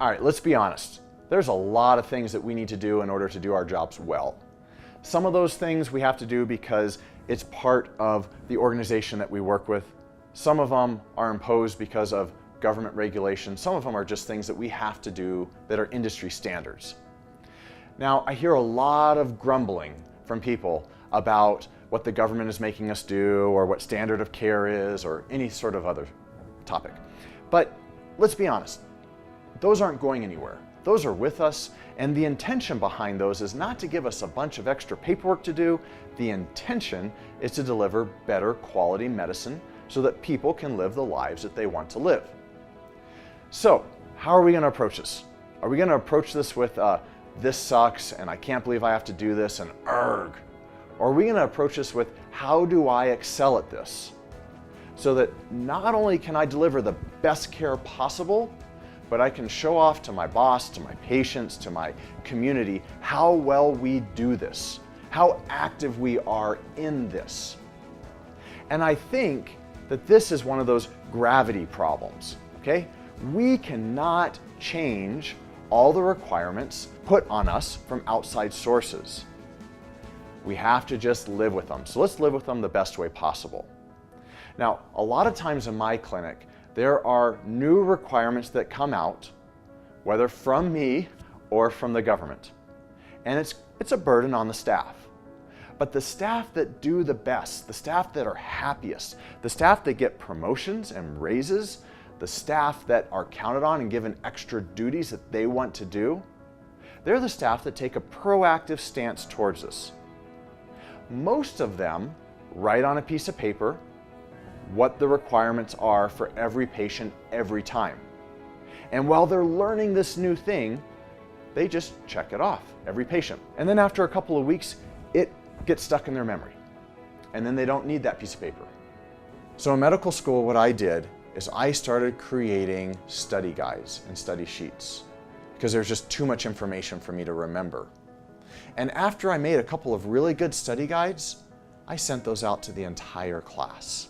All right, let's be honest. There's a lot of things that we need to do in order to do our jobs well. Some of those things we have to do because it's part of the organization that we work with. Some of them are imposed because of government regulation. Some of them are just things that we have to do that are industry standards. Now, I hear a lot of grumbling from people about what the government is making us do or what standard of care is or any sort of other topic. But let's be honest, those aren't going anywhere. Those are with us, and the intention behind those is not to give us a bunch of extra paperwork to do. The intention is to deliver better quality medicine so that people can live the lives that they want to live. So, how are we going to approach this? Are we going to approach this with this sucks and I can't believe I have to do this and arg? Or are we going to approach this with how do I excel at this? So that not only can I deliver the best care possible, but I can show off to my boss, to my patients, to my community how well we do this, how active we are in this. And I think that this is one of those gravity problems, okay? We cannot change all the requirements put on us from outside sources. We have to just live with them. So let's live with them the best way possible. Now, a lot of times in my clinic, there are new requirements that come out, whether from me or from the government. And it's a burden on the staff. But the staff that do the best, the staff that are happiest, the staff that get promotions and raises, the staff that are counted on and given extra duties that they want to do, they're the staff that take a proactive stance towards this. Most of them write on a piece of paper what the requirements are for every patient every time. And while they're learning this new thing, they just check it off, every patient. And then after a couple of weeks, it gets stuck in their memory. And then they don't need that piece of paper. So in medical school, what I did is I started creating study guides and study sheets because there's just too much information for me to remember. And after I made a couple of really good study guides, I sent those out to the entire class.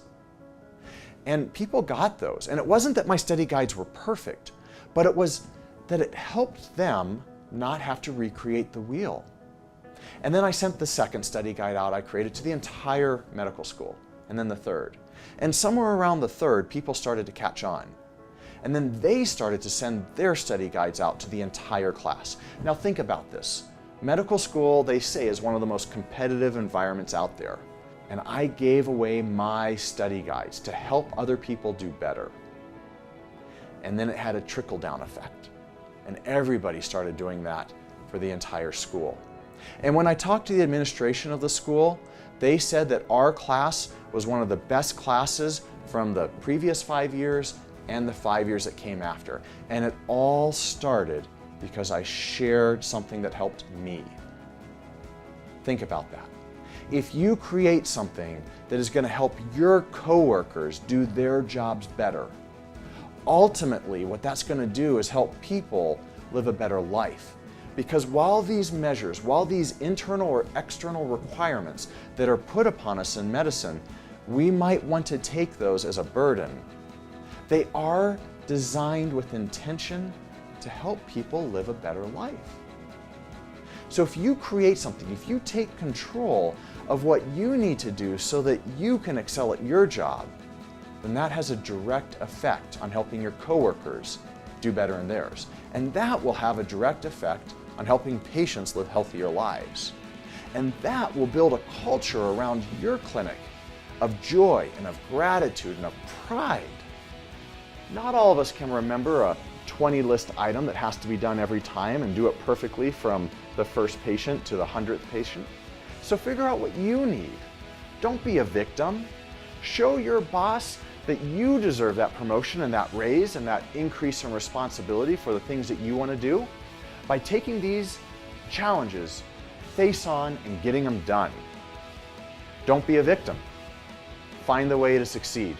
And people got those. And it wasn't that my study guides were perfect, but it was that it helped them not have to recreate the wheel. And then I sent the second study guide out I created to the entire medical school, and then the third. And somewhere around the third, people started to catch on. And then they started to send their study guides out to the entire class. Now think about this. Medical school, they say, is one of the most competitive environments out there. And I gave away my study guides to help other people do better. And then it had a trickle-down effect. And everybody started doing that for the entire school. And when I talked to the administration of the school, they said that our class was one of the best classes from the previous 5 years and the 5 years that came after. And it all started because I shared something that helped me. Think about that. If you create something that is going to help your coworkers do their jobs better, ultimately what that's going to do is help people live a better life. Because while these measures, while these internal or external requirements that are put upon us in medicine, we might want to take those as a burden, they are designed with intention to help people live a better life. So if you create something, if you take control of what you need to do so that you can excel at your job, then that has a direct effect on helping your coworkers do better in theirs. And that will have a direct effect on helping patients live healthier lives. And that will build a culture around your clinic of joy and of gratitude and of pride. Not all of us can remember a 20-list item that has to be done every time and do it perfectly from the first patient to the 100th patient. So figure out what you need. Don't be a victim. Show your boss that you deserve that promotion and that raise and that increase in responsibility for the things that you want to do by taking these challenges face on and getting them done. Don't be a victim. Find the way to succeed.